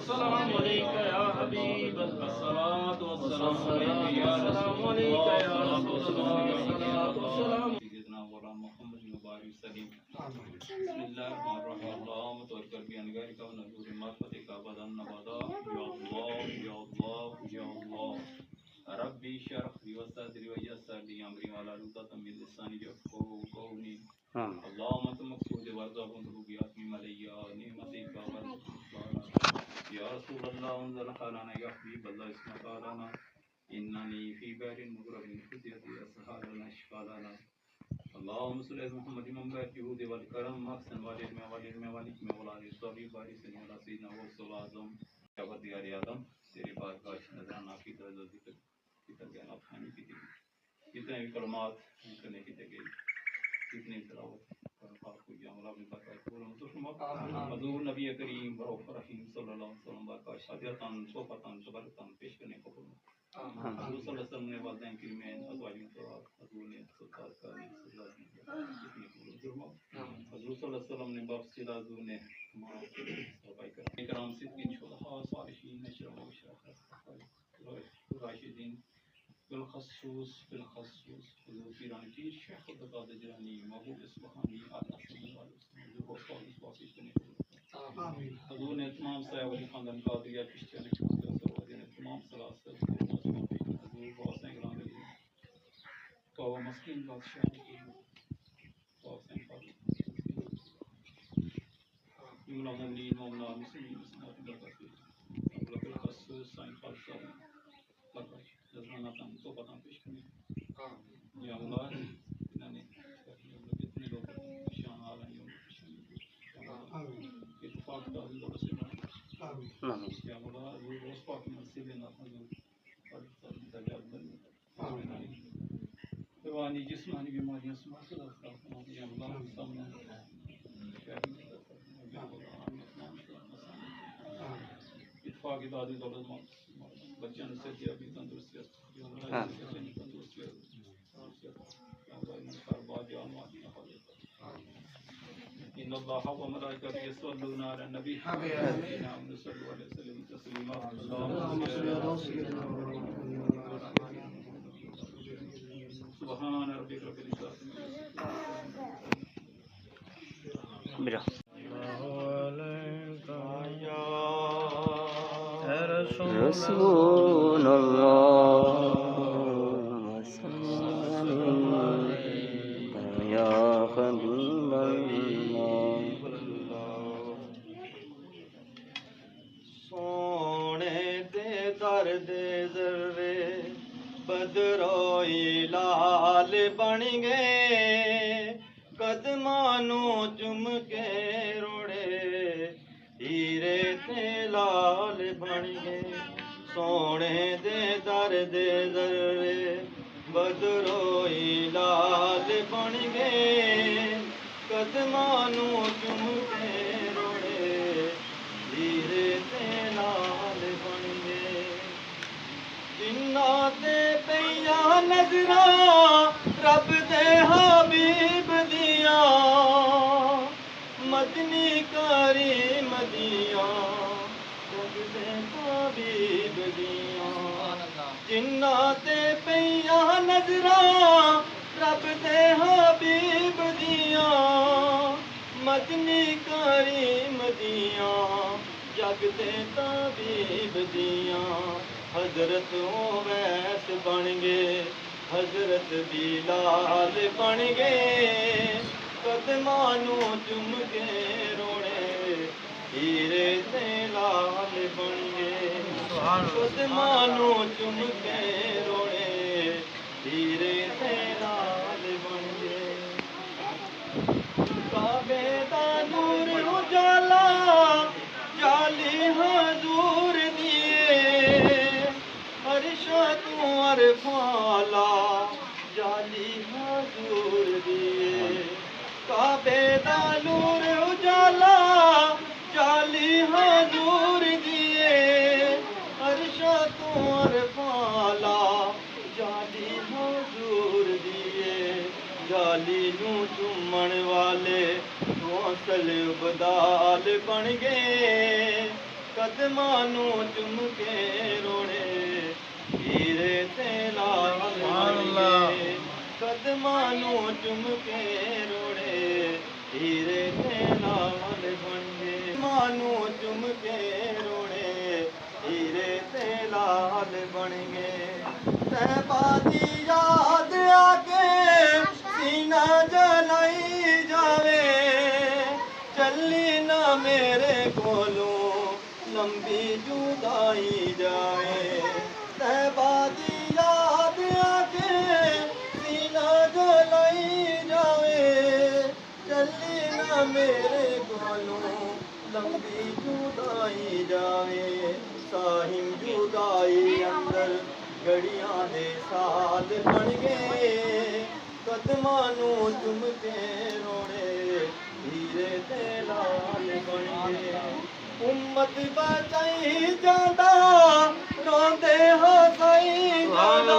السلام علیکہ یا حبیب اللہ، الصلاۃ والسلام علیکہ یا رسول اللہ، الصلاۃ والسلام سیدنا مولانا محمد مبارک وسلم. بسم اللہ الرحمن الرحیم. اللهم توکل بانوارک و نور معرفتک ابدا ابدا. یا اللہ یا اللہ یا اللہ. ربی اشرح لي صدري ويسر لي امري واحلل عقدة من لساني يفقهوا قولي. اللهم انت المقصود وارزقهم ذريات من عليا نعمتك يا رسول الله انزل حالنا يا حبيب الله اسمك لنا انني في بار مغرب خذيت اسهال الاشفى لنا. اللهم صل على محمد من بعد جهود والكرم احسن والد والد الصبي بارك سيدنا سيدنا رسول اعظم شفت یار آدم تیری بارگاہ نظرانہ کی درد و ذکر کی تربیت افہانی کی تھی جتنے بھی کلمات کرنے کی تگئی جتنے تلاوت پاک کو یا مولا اپنی بارگاہ قبول منظور حضور نبی کریم برحمت رحیم صلی اللہ علیہ وسلم بارگاہ شادیتاً صحبتاً صبرتاً پیش کرنے کو قبول حضور صلی اللہ علیہ وسلم نے والدین کریمین ازواجین طرح حضور نے ستار کرنے صلی اللہ علیہ وسلم حضور صلی اللہ علیہ وسلم نے بافصلہ حضور نے کرام صدقین شہداء صالحین نشرہ و شرح راشدین بالخصوص حضور پیران کی شیخ القادر جیلانی محبوب اصفہانی اعلیٰ صلی اللہ علیہ وسلم حضور کو صالح واصل کرنے حضور نے تمام سایہ ولی خاندان قادریہ کشتیان نے تمام سلاسل حضور کو حسین گرام علی تو مسکین بادشاہ تو حسین فاضل المؤمنین مومنات مسلمین مسلمات برکاتی ابلغ الخصوص سائن خالصہ برکاتی نظراناتاں توباتاں پیش کرنے یا اللہ انہوں نے جتنے لوگ شان آلہ یوم اتفاق کا اللہ سے یا اللہ حضور روز پاک مسجد حضور درجات بنی روانی جسمانی بیماریاں سماعت یا اللہ سامنے اتفاق دادی دولت بچوں سے دیا بھی تندرستی ان اللہ و ملائکتہ یصلون علی النبی آمنوا صلوا علیہ وسلم تسلیما اللهم صل علی سیدنا سبحان ربک رب العزت رسول اللہ یا حبیب اللہ. سونے دے درد ذرے بدروئی لال بن گئے قدمانو چم کے روڑے ہیرے تے لال بن گئے. سونے دے درد ذرے بدروئی لال بن گئے قدمانو چم کے روڑے ہیرے تے لال بن گئے. جنہاں تے پیاں نظراں رب دے حبیب دیاں مدنی کریم دیاں رب دے حبیب دیاں. جنہاں تے پیاں نظراں رب دے حبیب دیاں مدنی کریم دیاں جگ دے طبیب دیاں. حضرت اویس بن گئے حضرت بلال بن گئے قدمانو چم کے روڑے ہیرے تے لال بن گئے. قدمانو چم کے روڑے ہیرے تے لال بن گئے. کعبے دا نور اجالا جالی حضور دیے عرشاں تو عرفالا جالی حضور دیے. کعبے دا نور اجالا جالی حضور دیے عرشاں تو عرفالا جالی حضور دیے. جالی نو چومن والے تو اصل بدال بن گئے قدمانو چم کے روڑے ہیرے تے لال بن گئے قدمانو چم کے روڑے ہیرے تے لال بن گئے مانو چم کے روڑے ہیرے تے لال بن گئے طیبہ دی یاد آ کے سینہ جلائی جاوے چلی نہ میرے کولوں لمبی جدائی جائے طیبہ دی یاد آ کے سینہ جلائی جاوے چلی نہ میرے کولوں لمبی جدائی جائے ساہم جدائی اندر گھڑیاں دے سال بن گئے قدمانو چم کے روڑے ہیرے تے لال بن گئے امت بچائی جاندہ روندے ہسائی جاندہ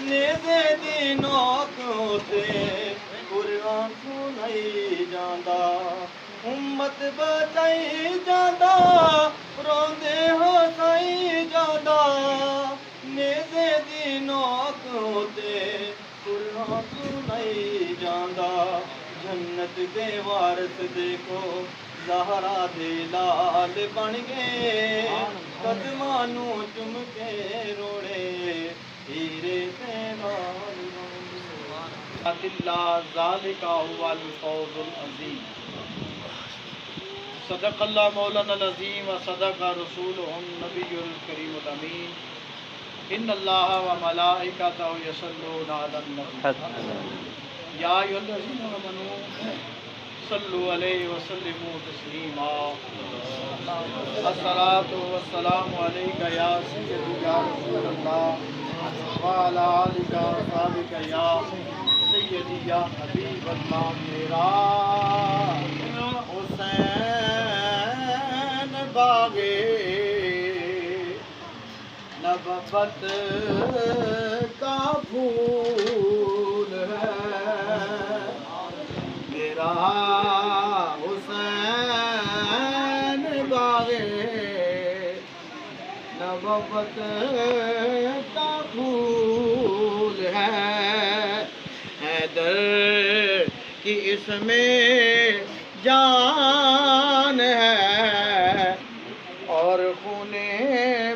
نیزے دی نوک ہوتے قرآن سنائی جاندہ امت بچائی جاندہ روندے ہسائی جاندہ نیزے دی نوک ہوتے قرآن سنائی جاندہ جنت دے وارث دیکھو زہرا دے لال بن گئے قدمانو چم کے روڑے ہیرے تے لال بن گئے اللہ ذالک هو الفوز العظیم صدق اللہ مولانا العظیم وصدق رسولہ النبی الکریم الامین ان اللہ وملائکتہ یصلون علی النبی یا ایھا الذین آمنوا صلوا علیہ وسلموا تسلیما الصلاۃ والسلام علیک یا سیدی یا رسول اللہ وعلی آلک وصحبک یا سیدی یا حبیب اللہ میرا حسین باغے نبوت کا پھول ہے میرا حسین باغے نبوت کا پھول ہے حیدر کی اس میں جان ہے اور خون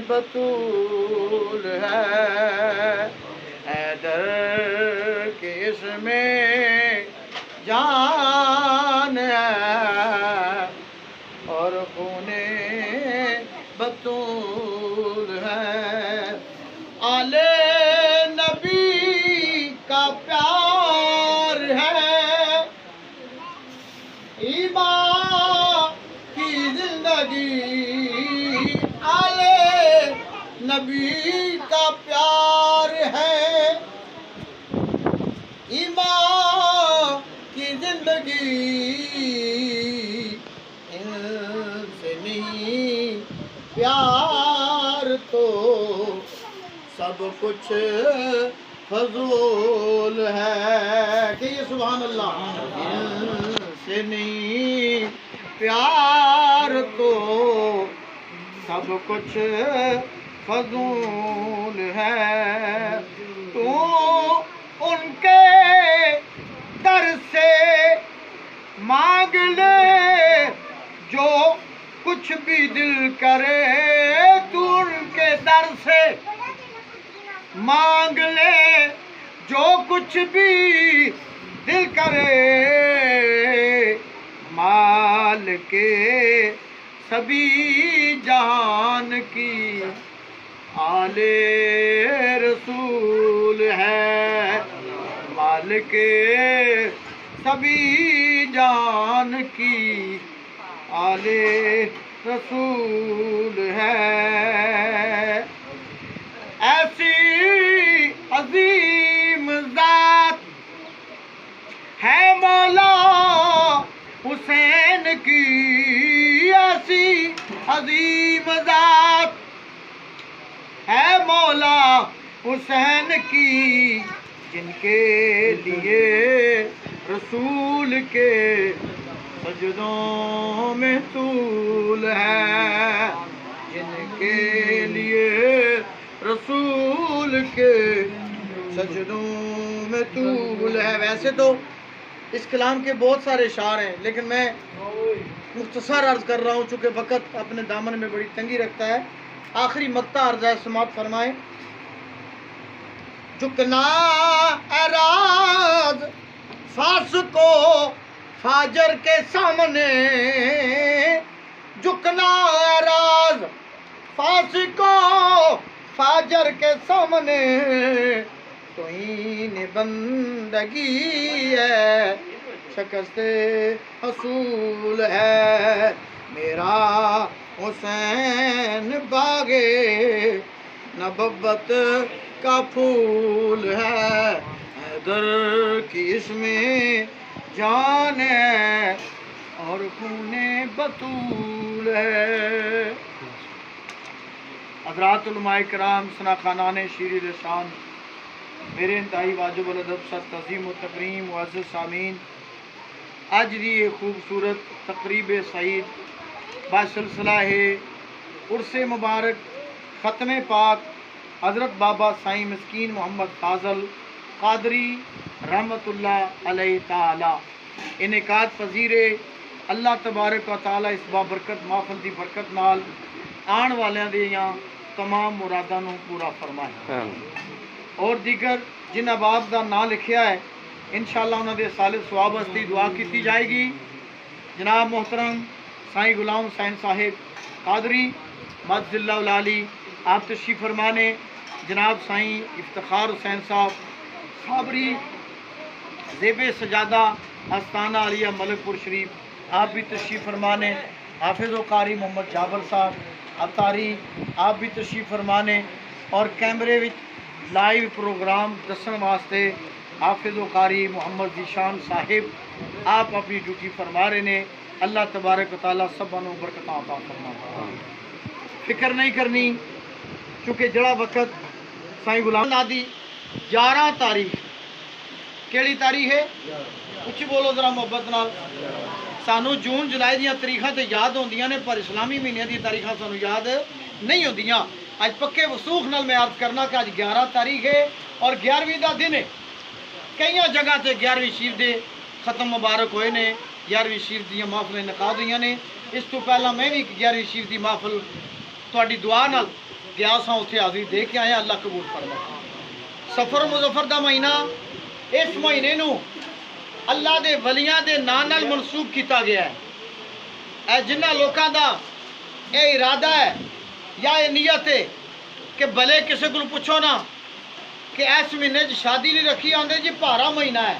بطول ہے حیدر کے اس میں جان ہے اور خون بطول ہے آل نبی کا پیار ہے ایمان کی زندگی آل نبی کا پیار ہے ایمان کی زندگی ان سے نہیں پیار تو سب کچھ فضول ہے کہ یہ سبحان اللہ ان سے نہیں پیار تو سب کچھ فضول ہے تو ان کے در سے مانگ لے جو کچھ بھی دل کرے تو ان کے در سے مانگ لے جو کچھ بھی دل کرے مال کے سبھی جہان کی آل رسول ہے مال کے سبھی جہان کی آل رسول ہے ایسی عظیم ذات ہے مولا حسین کی ایسی عظیم ذات ہے مولا حسین کی جن کے لیے رسول کے سجدوں میں طول ہے جن کے لیے رسول کے سجدوں میں طول ہے. ویسے تو اس کلام کے بہت سارے اشعار ہیں لیکن میں مختصر عرض کر رہا ہوں چونکہ وقت اپنے دامن میں بڑی تنگی رکھتا ہے. آخری مقطع عرض ہے، سماعت فرمائیں. جھکنا اراض فاسق و فاجر کے سامنے، جھکنا اراض فاسق و فاجر کے سامنے توہین بندگی ہے، شکست حصول ہے. میرا حسین باغے نبوت کا پھول ہے، حیدر کی اس میں جان ہے اور خون بطول ہے. حضرات علماء کرام، ثنا خانان شیر لسان، میرے انتہائی واجب الادب سر تعظیم و تکریم معزز سامعین، آج دی یہ خوبصورت تقریب سعید باسلسلہ ہے عرس مبارک ختم پاک حضرت بابا سائیں مسکین محمد فاضل قادری رحمت اللہ علیہ تعالی انعقاد پذیر. اللہ تبارک و تعالی اس بابرکت محفل دی برکت نال آن والیاں دیاں تمام مراداں نوں پورا فرمائے اور دیگر جن احباب دا نام لکھیا ہے انشاءاللہ انہاں دے صالح ثواب واسطے دعا کیتی جائے گی. جناب محترم سائیں غلام حسین صاحب قادری مدد اللہ العالی آپ تشریف فرمانے. جناب سائیں افتخار حسین صاحب صابری زیب سجادہ آستانہ علیہ ملک پور شریف آپ بھی تشریف فرمانے. حافظ و قاری محمد جابر صاحب اتاری آپ بھی تشریف فرمانے. اور کیمرے وچ لائیو پروگرام دسن واسطے حافظ و قاری محمد ذیشان صاحب آپ اپنی ڈیوٹی فرما رہے نے. اللہ تبارک و تعالیٰ سبھاں نوں برکتاں عطا فرمائے. فکر نہیں کرنی چونکہ جڑا وقت سائیں غلام نادی 11 تاریخ کیڑی تاریخ ہے اچھی بولو ذرا محبت نال. سانو جون جولائی دیاں تاریخاں تے یاد ہوندیاں نے پر اسلامی مہینے دی تاریخاں سانو یاد نہیں ہوندیاں. اج پکے وسوخ نال میں عرض کرنا کہ اج 11 تاریخ ہے اور 11ویں دا دن ہے. کئی جگہ تے 11ویں شریف دے ختم مبارک ہوئے نے، 11ویں شریف دیاں محفلیں انعقاد ہوئیاں نے. اس تو پہلا میں بھی 11ویں شریف دی محفل تہاڈی دعا نال گیا ساں اتھے حاضری دے کے آیا. اللہ قبول فرمائے. سفر مظفر دا مہینہ اس مہینے نو اللہ دے ولیاں دے نام نال منسوب کیتا گیا ہے. اے جنہ لوکاں دا اے ارادہ ہے یا اے نیت ہے کہ بھلے کسے کو پوچھو نا کہ اس مہینے شادی نہیں رکھی آندے جی پارا مہینہ ہے،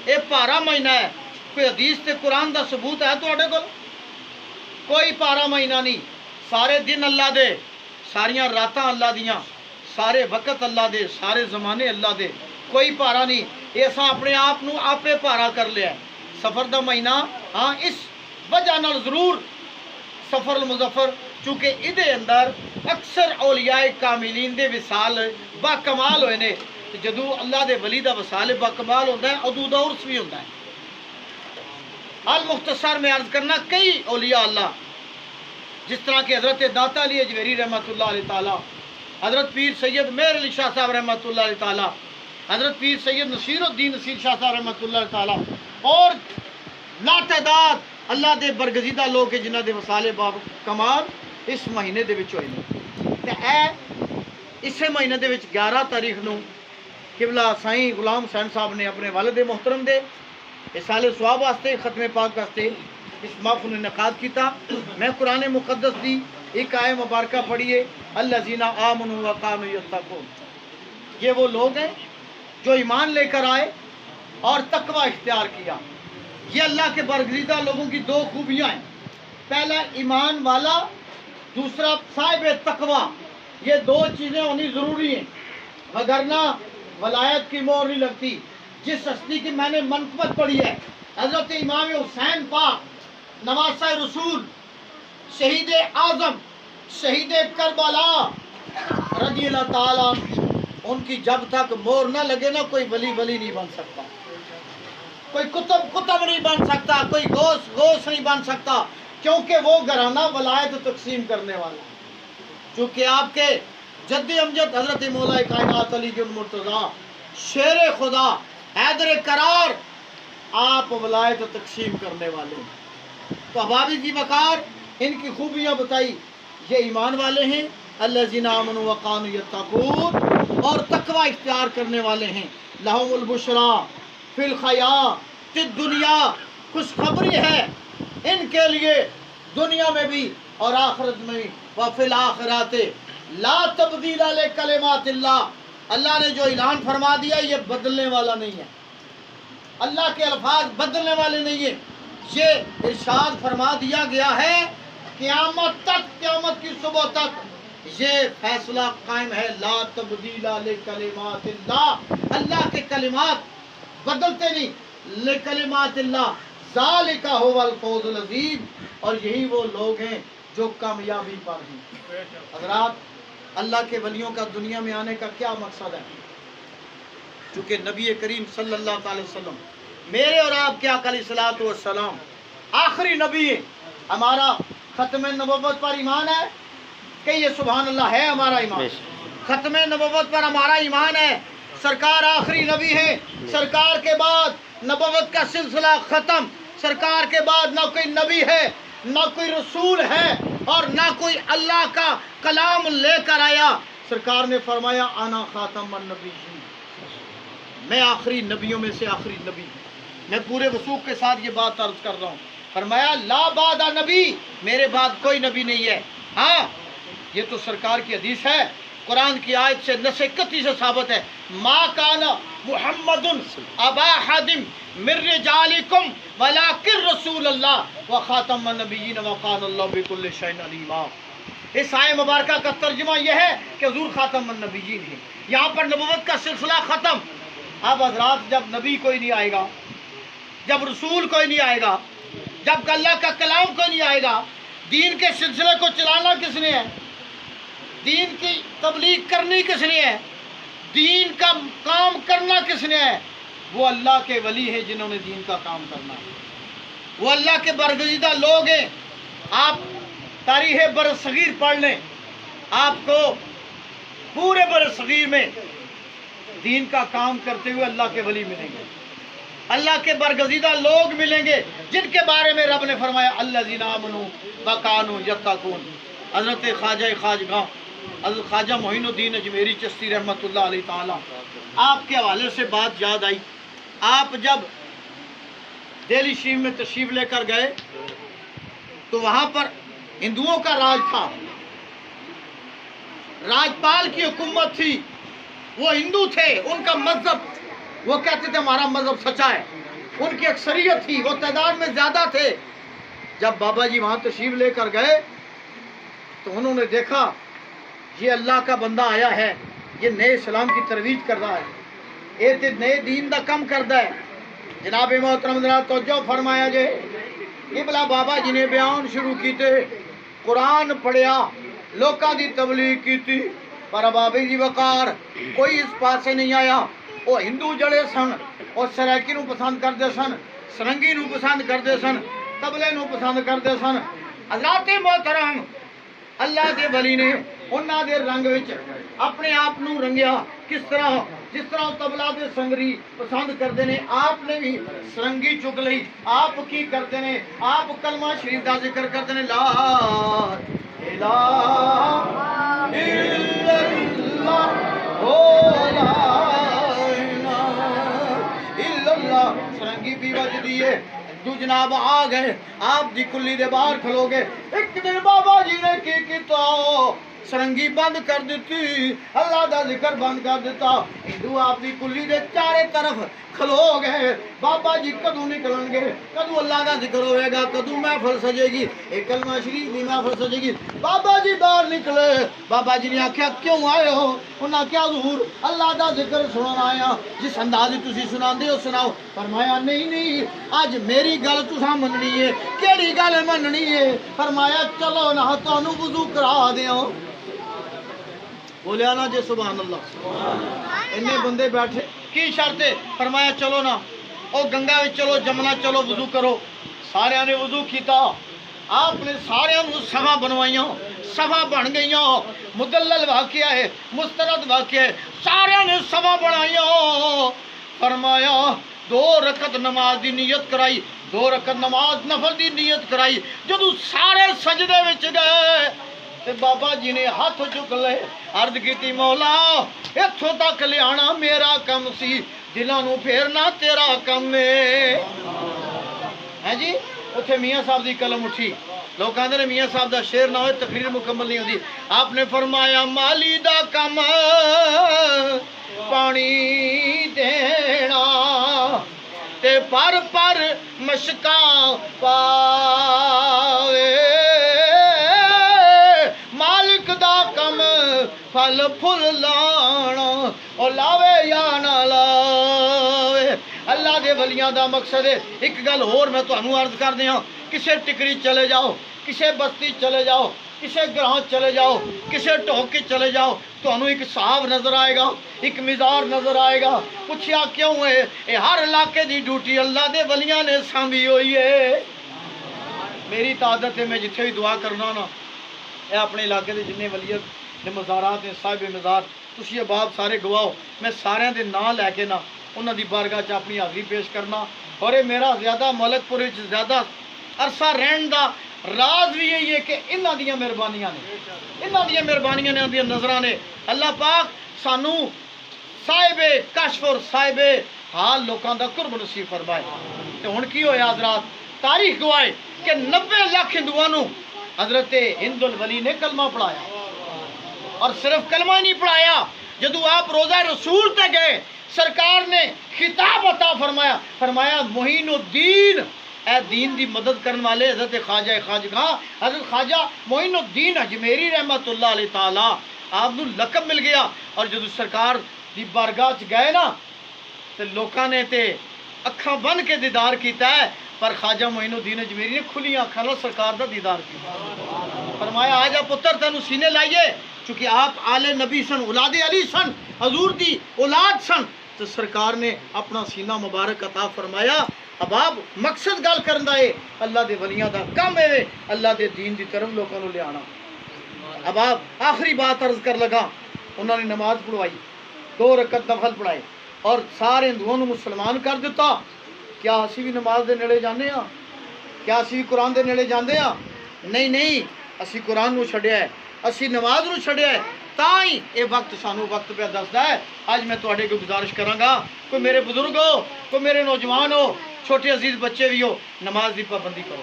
اے پارا مہینہ ہے. کوئی حدیث تے قرآن دا ثبوت ہے تواڈے کول؟ کوئی پارا مہینہ نہیں. سارے دن اللہ دے، ساریاں راتاں اللہ دیاں، سارے وقت اللہ دے، سارے زمانے اللہ دے. کوئی پارا نہیں. یہ اساں اپنے آپ نو آپے پارا کر لیا ہے. سفر دا مہینہ ہاں اس وجہ نال ضرور سفر المظفر چونکہ ادھے اندر اکثر اولیاء کاملین دے وصال با کمال ہوئے نے. جدو اللہ دے ولی دا وصال با کمال ہوتا ہے ادو دا عرس بھی ہوتا ہے. المختصر میں عرض کرنا کئی اولیاء اللہ جس طرح کہ حضرت داتا علی اجویری رحمۃ اللہ علیہ تعالیٰ، حضرت پیر سید مہر علی شاہ صاحب رحمۃ اللہ علیہ تعالیٰ، حضرت پیر سید نصیر الدین نصیر شاہ صاحب رحمۃ اللہ علیہ تعالیٰ اور لاتعداد اللہ دے برگزیدہ لوگ کے جنہ دے وصال باب کمال اس مہینے دے وچ ہوئے نے. تے اے اسے مہینے دے وچ 11 تاریخ نو قبلہ سائیں غلام حسین صاحب نے اپنے والد محترم دے سال ثواب واسطے ختم پاک واسطے اس محفل نے انعقاد کیتا. میں قرآن مقدس دی ایک آیت مبارکہ پڑھیے، الذین آمنوا وکانوا یتقون. یہ وہ لوگ ہیں جو ایمان لے کر آئے اور تقوی اختیار کیا. یہ اللہ کے برگزیدہ لوگوں کی دو خوبیاں ہیں، پہلا ایمان والا، دوسرا صاحب تقوی. یہ دو چیزیں ہونی ضروری ہیں وگرنہ ولایت کی مہر نہیں لگتی. جس ہستی کی میں نے منقبت پڑھی ہے حضرت امام حسین پاک نواسہ رسول شہید اعظم شہید کربلا رضی اللہ تعالیٰ، ان کی جب تک مہر نہ لگے نا کوئی ولی نہیں بن سکتا. کوئی کتب نہیں بن سکتا، کوئی گوس نہیں بن سکتا، کیونکہ وہ گھرانہ ولایت تقسیم کرنے والا ہے۔ چونکہ آپ کے جد امجد حضرت مولا کائنات علی گڑھ مرتضیٰ شیر خدا حیدر قرار آپ ولایت تقسیم کرنے والے ہیں۔ تو احبابی جی وقار ان کی خوبیاں بتائی، یہ ایمان والے ہیں، الذین آمنوا وکانوا یتقون، اور تقوی اختیار کرنے والے ہیں، لہم البشری فی الحیاۃ الدنیا، خوشخبری ہے ان کے لیے دنیا میں بھی اور آخرت میں بھی، وفی الآخرات لا تبدیل لکلمات اللہ، اللہ نے جو اعلان فرما دیا یہ بدلنے والا نہیں ہے، اللہ کے الفاظ بدلنے والے نہیں ہیں، یہ ارشاد فرما دیا گیا ہے قیامت تک، قیامت کی صبح تک یہ فیصلہ قائم ہے، لا تبدیل لکلمات اللہ، اللہ کے کلمات بدلتے نہیں، لکلمات اللہ، ذالک هو الفوز العظیم، اور یہی وہ لوگ ہیں جو کامیابی پر ہیں۔ حضرات اللہ کے ولیوں کا دنیا میں آنے کا کیا مقصد ہے؟ چونکہ نبی کریم صلی اللہ تعالی وسلم میرے اور آپ کے آقا علیہ الصلوۃ والسلام آخری نبی ہیں، ہمارا ختم نبوت پر ایمان ہے کہ یہ سبحان اللہ ہے ہمارا ایمان، ختم نبوت پر ہمارا ایمان ہے، سرکار آخری نبی ہے، سرکار کے بعد نبوت کا سلسلہ ختم، سرکار کے بعد نہ کوئی نبی ہے، نہ کوئی رسول ہے، اور نہ کوئی اللہ کا کلام لے کر آیا۔ سرکار نے فرمایا انا خاتم النبیین، میں آخری نبیوں میں سے آخری نبی ہوں، میں پورے وثوق کے ساتھ یہ بات عرض کر رہا ہوں۔ فرمایا لا بعد نبی، میرے بعد کوئی نبی نہیں ہے۔ ہاں یہ تو سرکار کی حدیث ہے، قرآن کی آیت سے نص قطعی سے ثابت ہے، ما کان محمد ابا احد من رجالکم ولکن رسول اللہ وخاتم النبیین وکان اللہ بکل شیء علیما۔ اس آیہ مبارکہ کا ترجمہ یہ ہے کہ حضور خاتم النبیین ہیں، یہاں پر نبوت کا سلسلہ ختم۔ اب حضرات جب نبی کوئی نہیں آئے گا، جب رسول کوئی نہیں آئے گا، جب اللہ کا کلام کوئی نہیں آئے گا، دین کے سلسلے کو چلانا کس نے ہے؟ دین کی تبلیغ کرنی کس نے ہے؟ دین کا کام کرنا کس نے ہے؟ وہ اللہ کے ولی ہیں جنہوں نے دین کا کام کرنا ہے، وہ اللہ کے برگزیدہ لوگ ہیں۔ آپ تاریخ برصغیر پڑھ لیں، آپ کو پورے برصغیر میں دین کا کام کرتے ہوئے اللہ کے ولی ملیں گے، اللہ کے برگزیدہ لوگ ملیں گے جن کے بارے میں رب نے فرمایا الذین آمنوا وکانوا یتقون۔ حضرت خواجہ خواجگاہ حضرت خواجہ معین الدین اجمیری چشتی رحمۃ اللہ علیہ تعالیٰ، آپ کے حوالے سے بات یاد آئی، آپ جب دہلی شریف میں تشریف لے کر گئے تو وہاں پر ہندوؤں کا راج تھا، راجپال کی حکومت تھی، وہ ہندو تھے، ان کا مذہب، وہ کہتے تھے ہمارا مذہب سچا ہے، ان کی اکثریت تھی، وہ تعداد میں زیادہ تھے۔ جب بابا جی وہاں تشریف لے کر گئے تو انہوں نے دیکھا یہ اللہ کا بندہ آیا ہے، یہ نئے اسلام کی ترویج کر رہا ہے، یہ نئے دین دا کم کردا ہے۔ جناب محترم حضرات توجہ فرمایا جے، قبلہ بابا جی نے بیان شروع کیتے، قرآن پڑھیا، لوکاں دی تبلیغ کیتی، پر بابے جی وقار کوئی اس پاسے نہیں آیا۔ وہ ہندو جڑے سن، وہ سرائکی نو پسند کرتے سن، سرنگی نو پسند کرتے سن، تبلے نو پسند کرتے سن۔ حضرات محترم اللہ دے ولی نے انہاں دے رنگ وچ اپنے آپ نو رنگیا، کس طرح؟ جس طرح تبلا دے سنگری پسند کرتے ہیں، آپ نے بھی سرنگی چک لئی۔ آپ کی کرتے ہیں؟ آپ کلمہ شریف دا ذکر کرتے ہیں، لا الہ الا اللہ لا الہ الا اللہ، سرنگی بھی بجدی ہے، تو جناب آ گئے، آپ دی کلی دے باہر کھلو گے۔ ایک دن بابا جی نے کی کیتا، سرنگی بند کر دیتی، اللہ دا ذکر بند کر دیتا، ہندو آپ دی کلی دے چارے طرف کھلو گئے۔ بابا جی کدو نکلن گے، کدو اللہ دا ذکر ہوئے گا، کدو محفل سجے گی، ایک کلمہ شریف دی محفل سجے گی۔ بابا جی باہر نکلے، بابا جی نے آکھیا کیوں آئے ہو؟ انہاں کیا حضور اللہ دا ذکر سنن آیا، جس اندازی تسی سناندے ہو سناؤ۔ فرمایا نہیں اج میری گل تساں مننی ہے۔ کیڑی گل مننی ہے؟ فرمایا چلو نہ تانوں وضو کرا دیاں۔ بولیا نا جے سبحان اللہ۔ انہیں بندے بیٹھے، کی شرط ہے؟ فرمایا چلو نا او گنگا وچ چلو جمنا چلو وضو کرو سارے نے وضو کیتا آپ نے سارے صفا بنوائیاں صفا بن گئیاں مدلل واقعہ ہے مستند واقعہ ہے سارے نے صفا بنائیاں فرمایا 2 رکعت نماز دی نیت کرائی 2 رکعت نماز نفل دی نیت کرائی جدو سارے سجدے وچ گئے تے بابا جی نے ہاتھ چک لے عرض کیتی مولا ایتھوں تک لے آنا میرا کم سی دلاں نوں پھیرنا تیرا کم ہے جی اتنے میاں صاحب دی قلم اٹھی لوگ کہتے ہیں میاں صاحب دا شعر نہ ہوئے تقریر مکمل نہیں ہوتی آپ نے فرمایا مالی دا کم پانی دینا تے پر مشکاں پاوے مالک دا کم پھل پھل لانا اور لاوے یا نہ لاوے اللہ دے ولیاں دا مقصد ہے ایک گل اور میں تانوں عرض کر دیاں کسے ٹکری چلے جاؤ کسے بستی چلے جاؤ کسے گراں چلے جاؤ کسے ٹوکے چلے جاؤ تانوں ایک صاحب نظر آئے گا ایک مزار نظر آئے گا پوچھیا کیوں ہے اے ہر علاقے دی ڈیوٹی اللہ دے ولیاں نے سانبھی ہوئی ہے میری عادت ہے میں جتھے بھی دعا کرنا نا اے اپنے علاقے دے جننے ولیت دے مزارات ہیں صاحب مزار تسی احباب سارے گواؤ میں سارے دے نام لے کے نا انہاں دی بارگاہ چ اپنی حاضری پیش کرنا اور یہ میرا زیادہ ملک پور زیادہ عرصہ رہن دا راز بھی یہی ہے کہ انہاں دیاں مہربانیاں نے اندی نظراں نے اللہ پاک سانو صاحب کشف اور صاحب حال لوکاں دا قرب نصیب فرمائے تے ہن کی ہویا حضرات تاریخ گواہے کہ 90 لاکھ ہندوؤں نو حضرت ہند الولی نے کلمہ پڑھایا اور صرف کلمہ ہی نہیں پڑھایا جدو آپ روزہ رسول تے گئے سرکار نے خطاب عطا فرمایا معین الدین اے دین دی مدد کرنے والے حضرت خواجہ حضرت خواجہ معین الدین اجمیری رحمت اللہ علیہ تعالی آپ نو لقب مل گیا اور جدو سرکار دی بارگاہ چ گئے نا تے لوکاں نے تے اکھاں بن کے دیدار کیتا ہے پر خواجہ معین الدین اجمیری نے کھلی آنکھاں نال سرکار دا دیدار کیتا فرمایا آ جا پتر تینوں سینے لائیے چونکہ آپ آل نبی سن اولاد علی سن حضور دی اولاد سن تو سرکار نے اپنا سینہ مبارک عطا فرمایا اب آپ مقصد گل کرن دا ہے اللہ دے ولیاں دا کم ہے اللہ دے دین دی طرف لوگوں نو لے آنا اب آپ آخری بات عرض کر لگا انہوں نے نماز پڑھوائی 2 رکعت نفل پڑھائے اور سارے ہندوؤں نو مسلمان کر دیتا کیا اسی بھی نماز دے نیڑے جانے ہاں کیا اسی بھی قرآن دے نیڑے جاندے ہاں نہیں اسی قرآن نو چھڈیا ہے اسی نماز نو چھڈیا ہے تائیں اے وقت سانو وقت پہ دسدا ہے آج میں تواڈے کو گزارش کراں گا کوئی میرے بزرگ ہو کوئی میرے نوجوان ہو چھوٹے عزیز بچے بھی ہو نماز دی پابندی کرو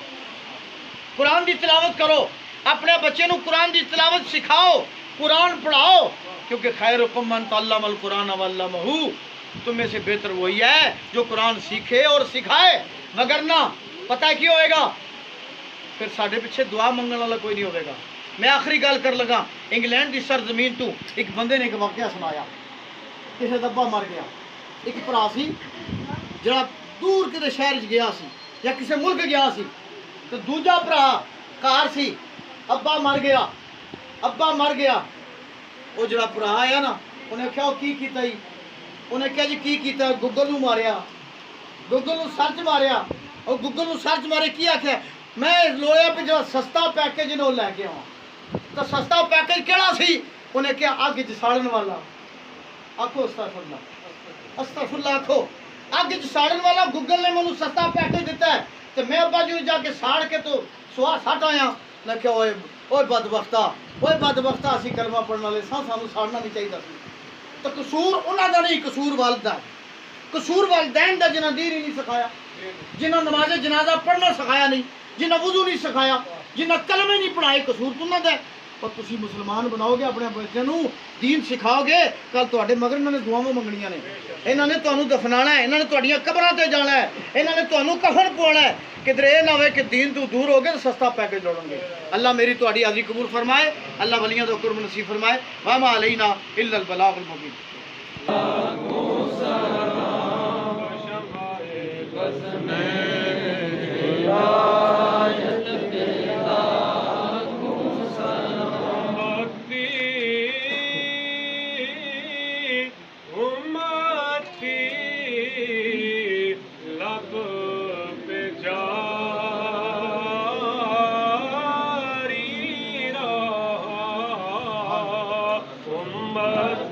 قرآن دی تلاوت کرو اپنے بچے نو قرآن دی تلاوت سکھاؤ قرآن پڑھاؤ کیونکہ خیرکم من تعلم القرآن وعلمہ تم میں سے بہتر وہی ہے جو قرآن سیکھے اور سکھائے وگرنہ پتہ کی ہوئے گا پھر ساڈے پیچھے دعا منگن والا کوئی نہیں ہوئے گا میں آخری گل کر لگا انگلینڈ دی سرزمین تو ایک بندے نے ایک واقعہ سنایا کسی دبا مر گیا ایک بھرا سی جڑا دور کسی شہر گیا سی یا کسی ملک گیا سی تو دوجا بھرا کار سی ابا مر گیا وہ جڑا بھرا آیا نا انہیں کیا کی کیتا ہی انہیں کیا جی کی کیتا گوگل نو ماریا گوگل نو سرچ ماریا اور گوگل نو سرچ مارے کی آخیا میں لویا پہ جو سستا پیکج نے وہ لے کے آؤں تو سستا پیکج کیڑا سی انہیں کیا اگ چ ساڑن والا آخو استغفر اللہ آخو اگ چ ساڑن والا گوگل نے مجھے سستا پیکج دیتا ہے تو میں ابا جی جا کے ساڑ کے تو سوا سٹ آیا میں کیا اوے بدبختہ اسی کلمہ پڑھنے والے سانو ساڑنا نہیں چاہیے سی تو قصور انہوں کا نہیں قصور والدہ قصور والدین دا جنہ دین ہی نہیں سکھایا جنہ نماز جنازہ پڑھنا سکھایا نہیں جنہ وضو نہیں سکھایا جنہ کلمے نہیں پڑھائے قصور تو نہ دے اور تسی مسلمان بناؤ گے اپنے بچے نو دین سکھاؤ گے کل تواڈے مگر انہوں نے دعاواں منگنیاں نے انہوں نے تانوں دفنانا ہے انہوں نے تواڈیاں قبراں تے جانا ہے انہوں نے تانوں کفن پوانا ہے کدھر یہ نہ ہوئے کہ دین تو دور ہو گئے تو سستا پیکج لوڑیں گے اللہ میری تواڈی حاضری قبول فرمائے اللہ ولیاں دا قرب نصیب فرمائے وما علینا الا البلاغ المبین سبحان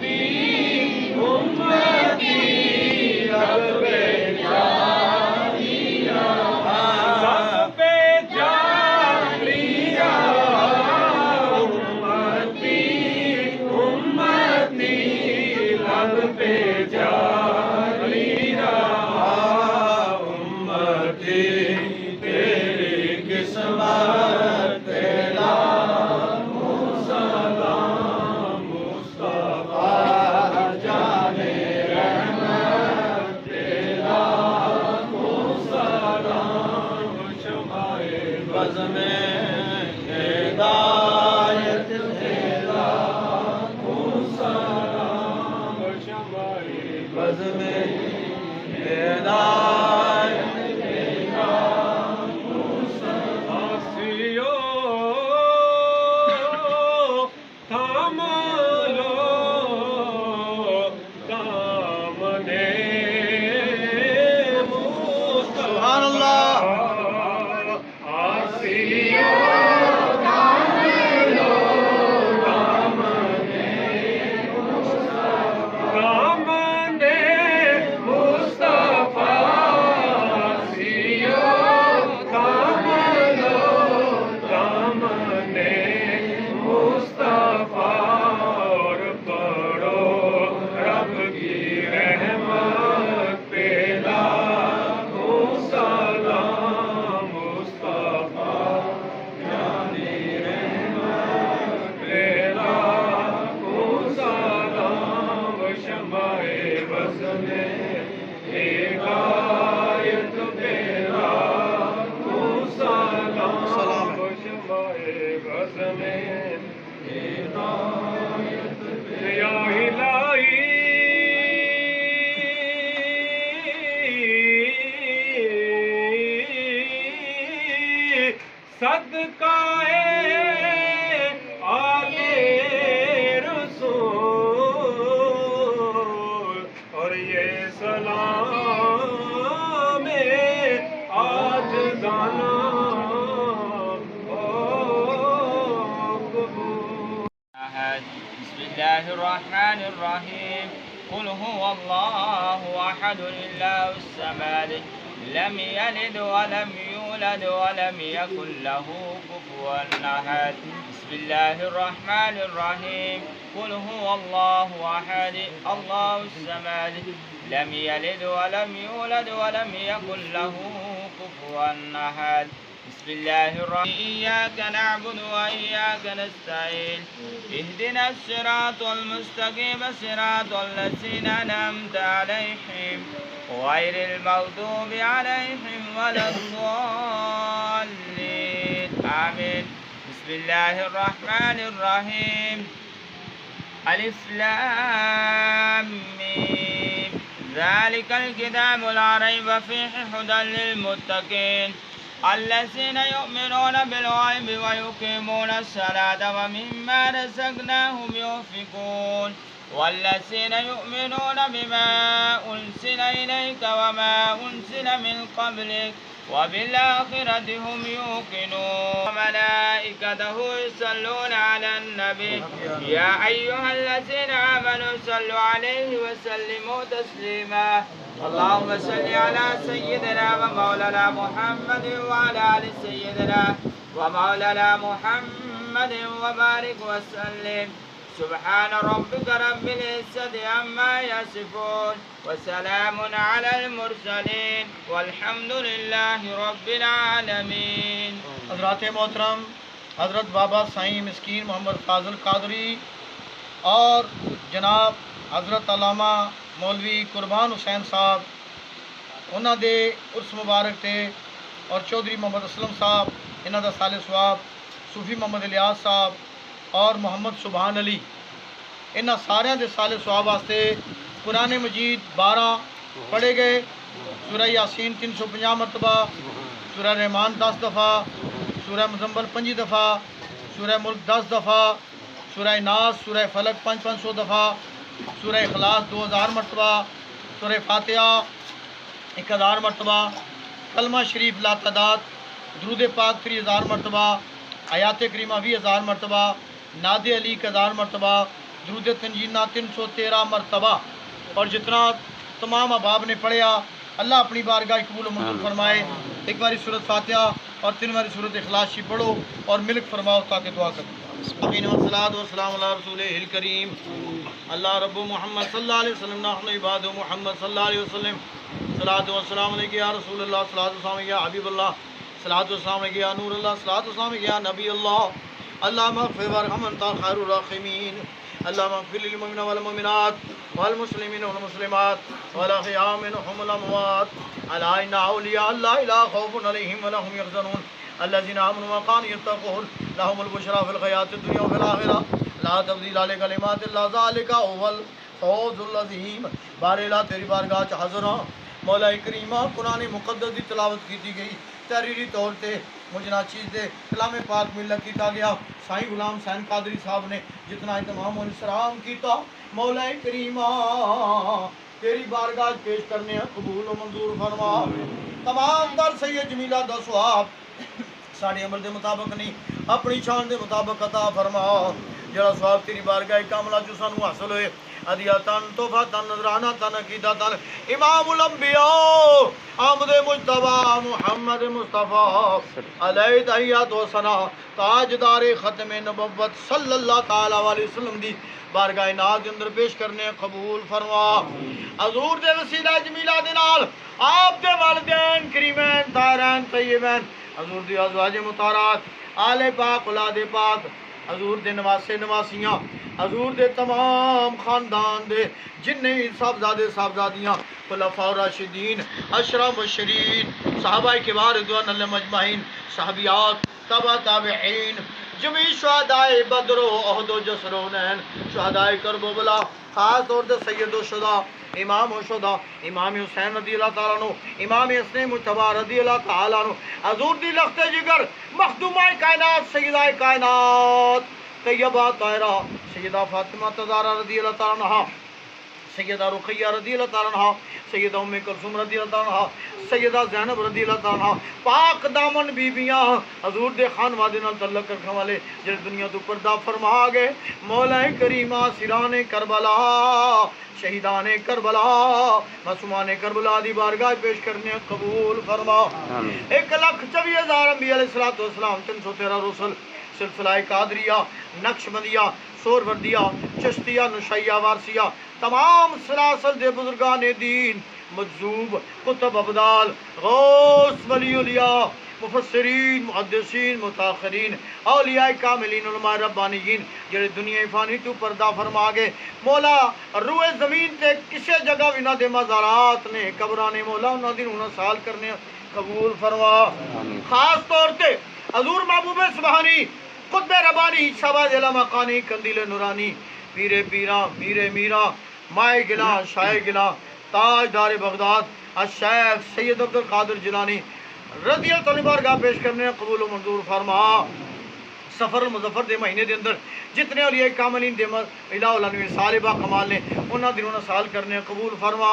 اللہ. صدقہ آلِ رسول اور یہ سلام آج جانا بسم الله الرحمن الرحيم قل هو الله أحد الله الصمد لم يلد ولم يولد ولم يكن له كفوا أحد بسم الله الرحمن الرحيم قل هو الله أحد الله الصمد لم يلد ولم يولد ولم يكن له كفوا أحد بسم الله الرحمن إياك نعبد وإياك نستعين اهدنا الصراط المستقيم صراط الذين أنعمت عليهم غير المغضوب عليهم ولا الضالين آمين بسم الله الرحمن الرحيم ألف لام ميم ذلك الكتاب لا ريب فيه هدى للمتقين الذين يؤمنون بالغيب ويقيمون الصلاة ومما رزقناهم ينفقون والذين يؤمنون بما أنزل إليك وما أنزل من قبلك وبالآخرة هم يوقنون وملائكته يصلون على النبي يا أيها الذين آمنوا صلوا عليه وسلموا تسليما اللهم صل على سيدنا ومولانا محمد وعلى آل سيدنا ومولانا محمد وبارك وسلم سبحان ربك رب العزة عما يصفون وسلام على المرسلين والحمد لله رب العالمين. حضرات محترم حضرت بابا سائیں مسکین محمد فاضل قادری اور جناب حضرت علامہ مولوی قربان حسین صاحب انہوں دے عرس مبارک تے اور چودھری محمد اسلم صاحب انہوں دا سال ثواب صوفی محمد الیاس صاحب اور محمد سبحان علی انہاں سارے دے سال ثواب واسطے قرآن مجید 12 پڑھے گئے سورہ یاسین 350 مرتبہ سورہ رحمان 10 دفعہ سورہ مزمل 5 دفعہ سورہ ملک 10 دفعہ سورہ ناس سورہ فلق 500 دفعہ سورہ اخلاص 2000 مرتبہ سورہ فاتحہ 1000 مرتبہ کلمہ شریف لا تعداد درود پاک 3000 مرتبہ آیات کریمہ 20000 مرتبہ ناد علی 1000 مرتبہ درود تنجینا 313 مرتبہ، اور جتنا تمام احباب نے پڑھیا اللہ اپنی بارگاہ قبول و منظور فرمائے۔ ایک باری سورۃ فاتحہ اور 3 باری سورۃ اخلاص شریف پڑھو اور ملک فرماؤ تاکہ دعا کریں۔ آمین والصلاۃ والسلام علی رسولہ الکریم اللہ رب محمد صلی اللہ علیہ وسلم نحن عباد محمد صلی اللہ علیہ وسلم صلاۃ والسلام علیک یا رسول اللہ، صلاۃ والسلام علیک یا حبیب اللہ، صلاۃ والسلام علیک یا نور اللہ، صلاۃ والسلام علیک یا نبی اللہ۔ اللہم اغفر وارحم انت خیر الراحمین۔ اللہم اغفر للمؤمنین والمؤمنات والمسلمین والمسلمات والاحیاء منهم والاموات الا ان اولیاء اللہ لا خوف علیہم ولا هم یحزنون الذین آمنوا وكانوا يتقون لهم البشرى في الحیاۃ الدنیا وفی الآخرہ لا تبدیل لکلمات اللہ ذلک هو الفوز العظیم۔ بار الہ تیری بارگاہ چ حاضر ہاں مولا کریمہ، قرآن مقدس دی تلاوت کی گئی تحریری طور تے مجھے چیز دے کلام پاک ملت کیتا گیا۔ سائیں غلام حسین قادری صاحب نے جتنا اہتمام و احترام کیتا مولا کریمہ تیری بارگاہ پیش کرنے قبول و منظور فرما۔ تمام در سید جمیلہ دا ثواب ساڑے عمل دے مطابق نہیں اپنی شان دے مطابق عطا فرما۔ جڑا ثواب تیری بارگاہ کاملہ جو سانو حاصل ہوئے عدیاتاً توفاتاً نظراناتاً عقیداتاً امام الانبیاء آمد مجتبہ محمد مصطفیٰ علیہ تحیات و ثنا تاجدار ختم نبوت صلی اللہ تعالیٰ علیہ وسلم دی بارگاہ ناز اندر پیش کرنے قبول فرما۔ حضور دے وسیلہ جمیلہ دے نال آپ دے والدین کریمین طاہرین طیبین، حضور دی ازواج مطہرات، آل پاک اولاد پاک، حضور دے نواسے نواسیاں، حضور دے تمام خاندان دے جنہیں صاحبزادے صاحبزادیاں خلفاء راشدین اشرا مبشرین صحابہ کبار رضوان اللہ مجمعین صحابیات تبع تابعین جمیع شہدائے بدر و احد و جسر و نین شہدائے کرب و بلا، خاص طور سے سید و شہداء امام و شہداء امام حسین رضی اللہ تعالیٰ عنہ، امام حسن مجتبی رضی اللہ تعالیٰ عنہ، حضور دی لخت جگر مخدومہ کائنات سیدہ کائنات طیبہ طاہرہ سیدہ فاطمہ تزارہ رضی اللہ تعالیٰ عنہ، سیدہ رقیہ رضی اللہ تعالیٰ عنہ، سیدہ ام کلثوم رضی اللہ تعالیٰ عنہ، سیدہ زینب رضی اللہ تعالیٰ عنہ، پاک دامن بیبیاں حضور دے خانوادے نال تعلق رکھنے والے جڑے دنیا تو پردہ فرما گئے مولا کریمہ سران کربلا شہیدان کربلا معصومان کربلا دی بارگاہ پیش کرنے قبول فرما۔ 1,24,000 انبیاء علیہ السلام، 313 رسل، سلسلہ قادریہ، نقشبندیہ، سوروردیہ، چشتیہ، نشیہ، وارثیہ، تمام سلاسل دے بزرگان دین، مجذوب، کتب ابدال، غوث ولی اولیاء، مفسرین، محدثین، متاخرین، اولیاء کاملین، علماء ربانیین جڑے دنیا فانی تو پردہ فرما گئے مولا روئے زمین تے کسے جگہ بھی نہ دے مزارات نے قبران مولا انہاں دی انہاں سال کرنے قبول فرما۔ خاص طور تے حضور محبوب سبحانی قطب ربانی شہباز علم مقانی کندیل نورانی پیر پیراں میر میراں مائے گلاں شاہ گلاں تاجدار بغداد الشیخ سید عبد القادر جیلانی رضی اللہ تعالیٰ بارگاہ پیش کرنے قبول و منظور فرما۔ سفر المظفر دے مہینے دے اندر جتنے اولیاء کاملین دے الہ الانوی صالبہ کمال نے انہاں دنوں سال کرنے قبول فرما۔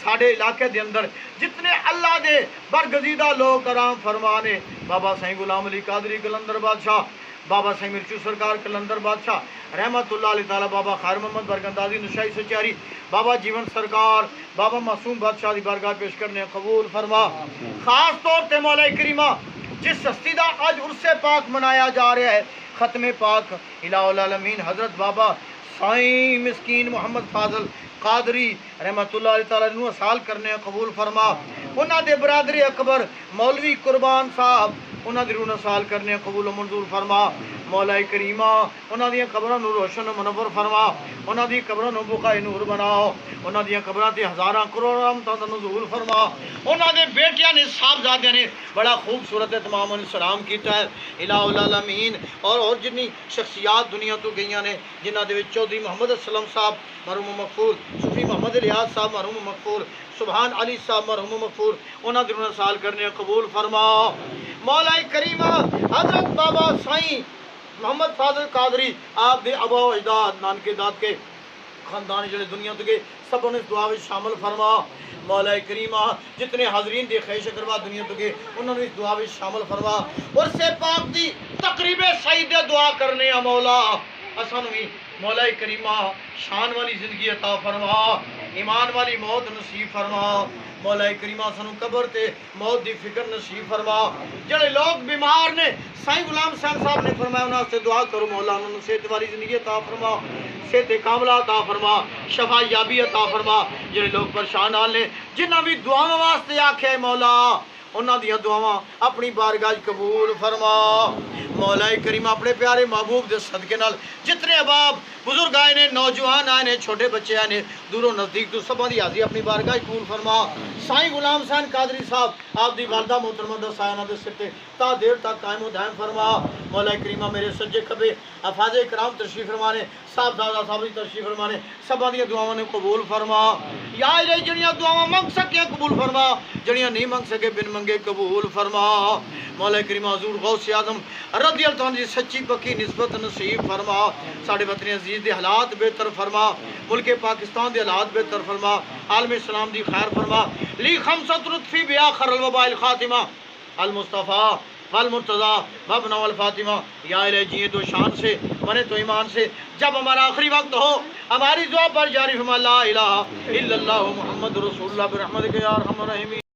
ساڑھے علاقے دے اندر جتنے اللہ دے برگزیدہ لوگ کرام فرمانے بابا سائیں غلام علی قادری کلندر بادشاہ، بابا سائیں مرچو سرکار کلندر بادشاہ رحمت اللہ علیہ تعالیٰ، بابا خیر محمد برگندازی نشائی سچاری، بابا جیون سرکار، بابا معصوم بادشاہ دی بارگاہ پیش کرنے قبول فرما۔ خاص طور تے مولا کریمہ جس ہستی دا آج عرص پاک منایا جا رہا ہے ختم پاک الہ العالمین حضرت بابا سائیں مسکین محمد فاضل قادری رحمت اللہ علیہ تعالیٰ نو سال کرنے قبول فرما۔ انہاں دے برادر اکبر مولوی قربان صاحب انہاں دی روح سال کرنے قبول و منظور فرما۔ مولا کریمہ انہاں دی قبراں نو روشن و منور فرما، انہاں دی قبراں نو بقائے نور بناؤ، انہاں دی قبراں تے ہزاراں کروڑاں رحمتاں دا نزول فرما۔ انہاں دے بیٹیاں نے صاحبزادیاں نے بڑا خوبصورت تمام السلام کیتا ہے الہ العالمین، اور جنی شخصیات دنیا تو گئیاں نے جنہاں دے وچ چودھری محمد اسلم صاحب مرحوم مغفور، صوفی محمد ریاض صاحب مرحوم مغفور، سبحان علی صاحب مرحوم مغفور، انہاں دی روح سال کرنے قبول فرما۔ مولا کریمہ حضرت بابا سائیں محمد فاضل قادری آپ دے ابا و اجداد نانکے داد کے خاندان جڑے دنیا تو گئے سب انہیں دعا میں شامل فرما۔ مولا کریمہ جتنے حاضرین دے خیش کروا دنیا تو گئے انہوں نے اس دعا میں شامل فرما، اور سے پاک دی تقریب سعید دعا کرنے مولا اسان بھی مولا کریمہ شان والی زندگی عطا فرما، ایمان والی موت نصیب فرما، مولا کریمہ سانو قبر تے موت دی فکر نصیب فرما۔ جڑے لوگ بیمار نے سائیں غلام صاحب نے فرمایا انہاں سے دعا کرو مولا انہوں نے صحت والی زندگی عطا فرما، صحت کاملہ عطا فرما، شفا یابی عطا فرما۔ جڑے لوگ پریشان حال نے جنہاں بھی دعاواں واسطے آکھے مولا انہاں دیاں دعاواں اپنی بارگاہ قبول فرما۔ مولا کریم اپنے پیارے محبوب دے صدقے نال جتنے احباب بزرگ آئے نے، نوجوان آئے نے، چھوٹے بچے آئے نے، دور و نزدیک تو سبھاں دی حاضری اپنی بارگاہ قبول فرما۔ سائیں غلام حسین قادری صاحب آپ دی والدہ محترمہ دا سایہ انہاں دے سر تے تا دیر تک قائم و دائم فرما۔ مولا کریمہ میرے سجے کھبے افاظ کرام تشریف فرمانے، صاحب دادا صاحب دی تشریف فرمانے، سبھاں دی دعاواں نے قبول فرما۔ یا الہی جڑیاں دعاواں منگ سکے قبول فرما، جڑیاں نہیں منگ سکے بن منگے قبول فرما۔ مولا کریم حضور غوث اعظم رضی اللہ عنہ دی سچی پکی نسبت نصیب فرما۔ ساڈے وطن عزیز دے حالات بہتر فرما، ملک پاکستان دے حالات بہتر فرما، عالم اسلام دی خیر فرما۔ لی خمسۃ لطفی بآخر الوباء الخاتمہ المصطفیٰ والمرتضیٰ وابن والفاطمہ۔ یا الہی جی تو شان سے بنے تو ایمان سے جب ہمارا آخری وقت ہو ہماری دعا پر جاری فرما لا الہ الا اللہ محمد رسول اللہ برحمتک یا ارحم الراحمین۔